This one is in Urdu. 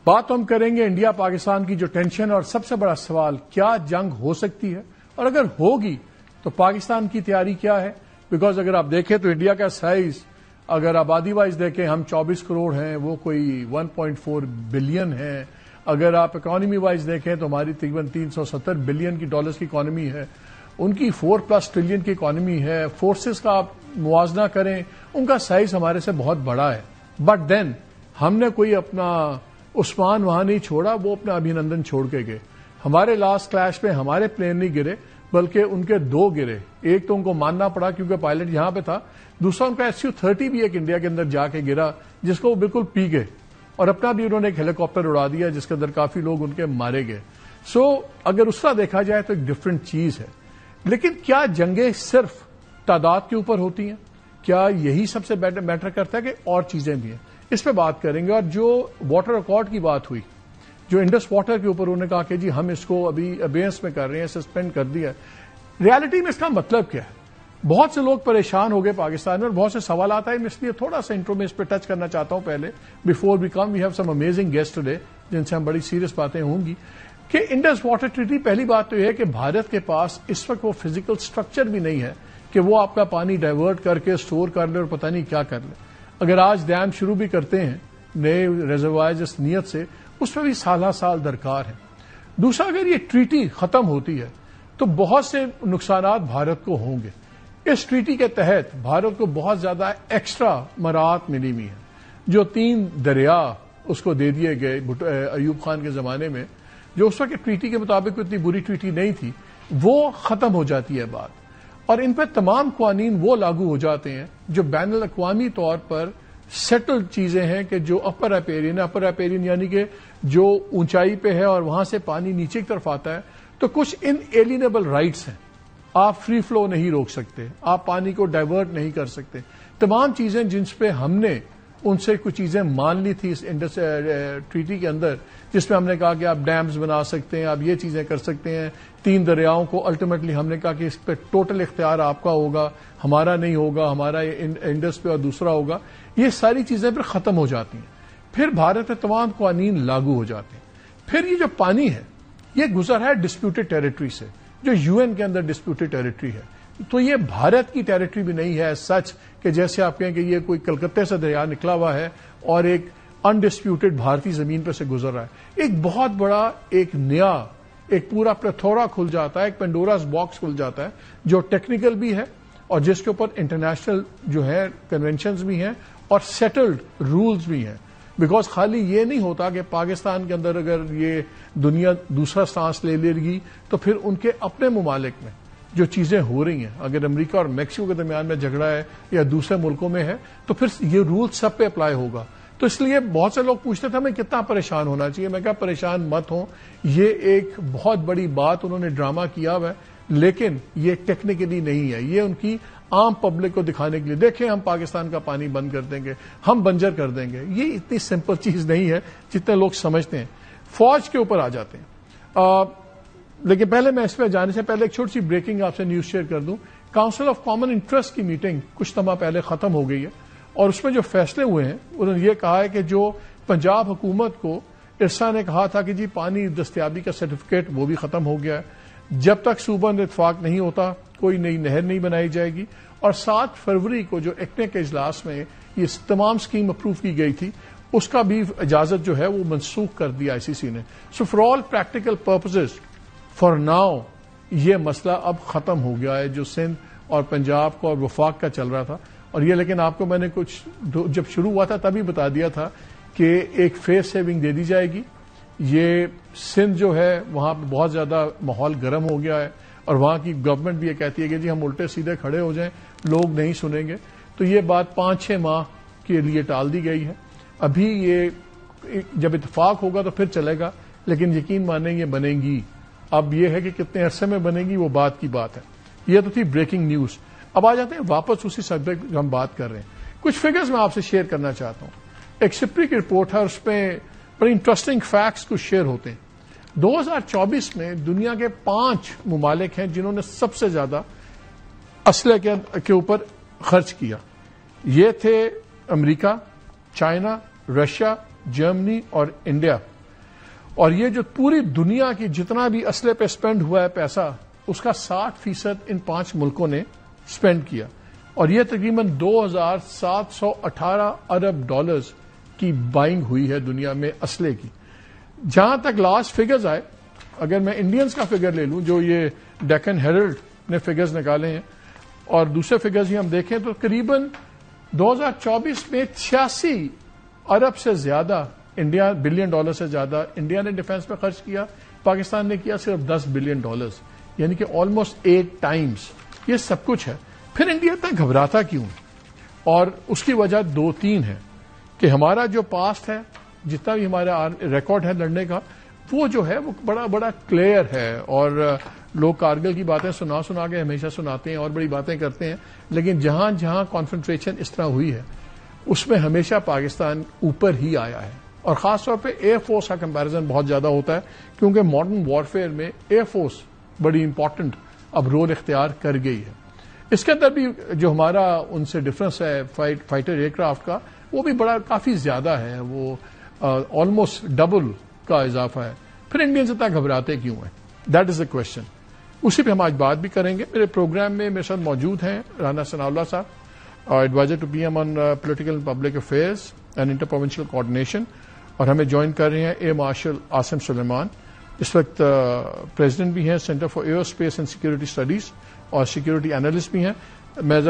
بات ہم کریں گے انڈیا پاکستان کی جو ٹینشن اور سب سے بڑا سوال کیا جنگ ہو سکتی ہے اور اگر ہوگی تو پاکستان کی تیاری کیا ہے. بیکاز اگر آپ دیکھیں تو انڈیا کا سائز اگر آبادی وائز دیکھیں ہم 24 کروڑ ہیں, وہ کوئی 1.4 بلین ہے. اگر آپ اکانومی وائز دیکھیں تو ہماری تقریباً 370 بلین کی ڈالرز کی اکانومی ہے, ان کی 4+ ٹریلین کی اکانومی ہے. فورسز کا آپ موازنہ کریں ان کا سائز ہمارے سے بہت بڑا ہے. بٹ دین ہم نے کوئی اپنا عثمان وہاں نہیں چھوڑا, وہ اپنا ابھینندن چھوڑ کے گئے. ہمارے لاسٹ کلیش میں ہمارے پلین نہیں گرے بلکہ ان کے 2 گرے. ایک تو ان کو ماننا پڑا کیونکہ پائلٹ یہاں پہ تھا, دوسرا ان کا SU-30 بھی ایک انڈیا کے اندر جا کے گرا جس کو وہ بالکل پی گئے اور اپنا بھی انہوں نے ایک ہیلی کاپٹر اڑا دیا جس کے اندر کافی لوگ ان کے مارے گئے. سو اگر اس طرح دیکھا جائے تو ایک ڈفرنٹ چیز ہے. لیکن کیا جنگیں صرف تعداد کے اوپر ہوتی ہیں؟ کیا یہی سب سے میٹر کرتا ہے کہ اور چیزیں بھی ہیں؟ اس پہ بات کریں گے. اور جو واٹر ریکارڈ کی بات ہوئی, جو انڈس واٹر کے اوپر انہوں نے کہا کہ جی ہم اس کو ابھی ابیئنس میں کر رہے ہیں, سسپینڈ کر دیا. ریالٹی میں اس کا مطلب کیا ہے؟ بہت سے لوگ پریشان ہو گئے پاکستان میں اور بہت سے سوالات آئے. میں اس لیے تھوڑا سا انٹرو میں اس پہ ٹچ کرنا چاہتا ہوں پہلے before we come. We have some amazing guest today جن سے ہم بڑی سیریس باتیں ہوں گی کہ انڈس واٹر ٹریٹی. پہلی بات تو یہ ہے کہ بھارت کے پاس اس وقت وہ فزیکل اسٹرکچر بھی نہیں ہے کہ وہ آپ کا پانی ڈائیورٹ کر کے اسٹور کر لے اور پتہ نہیں کیا کر لے. اگر آج ڈیم شروع بھی کرتے ہیں نئے ریزروائر اس نیت سے, اس میں بھی سالہ سال درکار ہے. دوسرا, اگر یہ ٹریٹی ختم ہوتی ہے تو بہت سے نقصانات بھارت کو ہوں گے. اس ٹریٹی کے تحت بھارت کو بہت زیادہ ایکسٹرا مراعات ملی ہوئی ہیں. جو 3 دریا اس کو دے دیے گئے ایوب خان کے زمانے میں, جو اس وقت ٹریٹی کے مطابق اتنی بری ٹریٹی نہیں تھی, وہ ختم ہو جاتی ہے بات. اور ان پہ تمام قوانین وہ لاگو ہو جاتے ہیں جو بین الاقوامی طور پر سیٹلڈ چیزیں ہیں کہ جو اپر ایپیرین ہے. اپر ایپیرین یعنی کہ جو اونچائی پہ ہے اور وہاں سے پانی نیچے کی طرف آتا ہے, تو کچھ ان ایلینیبل رائٹس ہیں. آپ فری فلو نہیں روک سکتے, آپ پانی کو ڈائیورٹ نہیں کر سکتے. تمام چیزیں جن پہ ہم نے ان سے کچھ چیزیں مان لی تھی اس ٹریٹی کے اندر, جس میں ہم نے کہا کہ آپ ڈیمز بنا سکتے ہیں, آپ یہ چیزیں کر سکتے ہیں. 3 دریاؤں کو الٹیمیٹلی ہم نے کہا کہ اس پہ ٹوٹل اختیار آپ کا ہوگا, ہمارا نہیں ہوگا, ہمارا انڈس پہ اور دوسرا ہوگا. یہ ساری چیزیں پھر ختم ہو جاتی ہیں. پھر بھارت میں تمام قوانین لاگو ہو جاتے ہیں. پھر یہ جو پانی ہے یہ گزر ہے ڈسپیوٹڈ ٹیریٹری سے, جو UN کے اندر ڈسپیوٹڈ ٹیریٹری ہے. تو یہ بھارت کی ٹیریٹری بھی نہیں ہے سچ کہ جیسے آپ کہیں کہ یہ کوئی کلکتے سے دریا نکلا ہوا ہے اور ایک انڈسپیوٹڈ بھارتی زمین پہ سے گزر رہا ہے. ایک بہت بڑا ایک نیا ایک پورا پلیتھورا کھل جاتا ہے, ایک پینڈوراز باکس کھل جاتا ہے جو ٹیکنیکل بھی ہے اور جس کے اوپر انٹرنیشنل جو ہے کنونشنز بھی ہیں اور سیٹلڈ رولز بھی ہیں. بیکاز خالی یہ نہیں ہوتا کہ پاکستان کے اندر اگر یہ دنیا دوسرا سانس لے لے گی تو پھر ان کے اپنے ممالک میں جو چیزیں ہو رہی ہیں, اگر امریکہ اور میکسیکو کے درمیان میں جھگڑا ہے یا دوسرے ملکوں میں ہے, تو پھر یہ رول سب پہ اپلائی ہوگا. تو اس لیے بہت سے لوگ پوچھتے تھے ہمیں کتنا پریشان ہونا چاہیے. میں کہا پریشان مت ہوں, یہ ایک بہت بڑی بات انہوں نے ڈرامہ کیا ہوا ہے, لیکن یہ ٹیکنیکلی نہیں ہے. یہ ان کی عام پبلک کو دکھانے کے لیے, دیکھیں ہم پاکستان کا پانی بند کر دیں گے, ہم بنجر کر دیں گے. یہ اتنی سمپل چیز نہیں ہے جتنے لوگ سمجھتے ہیں. فوج کے اوپر آ جاتے ہیں. لیکن پہلے میں اس پہ جانے سے پہلے ایک چھوٹی سی بریکنگ آپ سے نیوز شیئر کر دوں. کاؤنسل آف کامن انٹرسٹ کی میٹنگ کچھ ماہ پہلے ختم ہو گئی ہے اور اس میں جو فیصلے ہوئے ہیں انہوں نے یہ کہا ہے کہ جو پنجاب حکومت کو ارسا نے کہا تھا کہ جی پانی دستیابی کا سرٹیفکیٹ وہ بھی ختم ہو گیا ہے. جب تک صوبہ میں اتفاق نہیں ہوتا کوئی نئی نہر نہیں بنائی جائے گی. اور 7 فروری کو جو ایکنے کے اجلاس میں یہ تمام اسکیم اپروو کی گئی تھی اس کا بھی اجازت جو ہے وہ منسوخ کر دیا ICC نے. So for all practical purposes for now یہ مسئلہ اب ختم ہو گیا ہے جو سندھ اور پنجاب کو اور وفاق کا چل رہا تھا. اور یہ لیکن آپ کو میں نے کچھ جب شروع ہوا تھا تبھی بتا دیا تھا کہ ایک فیس سیونگ دے دی جائے گی. یہ سندھ جو ہے وہاں پہ بہت زیادہ ماحول گرم ہو گیا ہے اور وہاں کی گورنمنٹ بھی یہ کہتی ہے کہ جی ہم الٹے سیدھے کھڑے ہو جائیں, لوگ نہیں سنیں گے. تو یہ بات 5-6 ماہ کے لیے ٹال دی گئی ہے. ابھی یہ جب اتفاق ہوگا تو پھر چلے گا, لیکن یقین مانیں یہ بنے گی. اب یہ ہے کہ کتنے عرصے میں بنے گی وہ بات کی بات ہے. یہ تو تھی بریکنگ نیوز. اب آ جاتے ہیں واپس اسی سبجیکٹ جو ہم بات کر رہے ہیں. کچھ فگرز میں آپ سے شیئر کرنا چاہتا ہوں. ایک سپری کی رپورٹ ہے, اس پہ بڑی انٹرسٹنگ فیکٹس کچھ شیئر ہوتے ہیں. 2024 میں دنیا کے 5 ممالک ہیں جنہوں نے سب سے زیادہ اسلحے کے اوپر خرچ کیا. یہ تھے امریکہ, چائنا, رشیا, جرمنی اور انڈیا. اور یہ جو پوری دنیا کی جتنا بھی اسلحے پہ اسپینڈ ہوا ہے پیسہ، اس کا 60% ان 5 ملکوں نے اسپینڈ کیا، اور یہ تقریباً 2718 ارب ڈالرز کی بائنگ ہوئی ہے دنیا میں اسلحے کی۔ جہاں تک لاسٹ فگرز آئے، اگر میں انڈینز کا فگر لے لوں جو یہ ڈیکن ہیرلڈ نے فگرز نکالے ہیں، اور دوسرے فگرز ہی ہم دیکھیں تو قریباً 2024 میں 86 ارب سے زیادہ انڈیا بلین ڈالر سے زیادہ انڈیا نے ڈیفنس میں خرچ کیا، پاکستان نے کیا صرف 10 بلین ڈالرز، یعنی کہ آلموسٹ 8 ٹائمز۔ یہ سب کچھ ہے، پھر انڈیا اتنا گھبراتا کیوں؟ اور اس کی وجہ 2-3 ہے کہ ہمارا جو پاسٹ ہے، جتنا بھی ہمارا ریکارڈ ہے لڑنے کا، وہ جو ہے وہ بڑا بڑا کلیئر ہے، اور لوگ کارگل کی باتیں سنا کے ہمیشہ سناتے ہیں اور بڑی باتیں کرتے ہیں، لیکن جہاں جہاں کانسنٹریشن اس طرح ہوئی ہے اس میں ہمیشہ پاکستان اوپر ہی آیا ہے، اور خاص طور پہ ایئر فورس کا کمپیرزن بہت زیادہ ہوتا ہے، کیونکہ ماڈرن وارفیئر میں ایئر فورس بڑی امپورٹنٹ اب رول اختیار کر گئی ہے۔ اس کے اندر بھی جو ہمارا ان سے ڈفرنس ہے فائٹر ایئر کرافٹ کا، وہ بھی بڑا کافی زیادہ ہے، وہ آلموسٹ ڈبل کا اضافہ ہے۔ پھر انڈینز اتنا گھبراتے کیوں ہیں؟ دیٹ از اے کوشچن، اسی پہ ہم آج بات بھی کریں گے۔ میرے پروگرام میں میرے ساتھ موجود ہیں رانا ثناء اللہ صاحب، adviser to P M on political and public affairs and inter provincial coordination, اور ہمیں جوائن کر رہے ہیں ایئر مارشل عاصم سلیمان، اس وقت پریزیڈنٹ بھی ہیں centre for aerospace and security studies, اور سیکورٹی اینالسٹ بھی ہیں۔ میں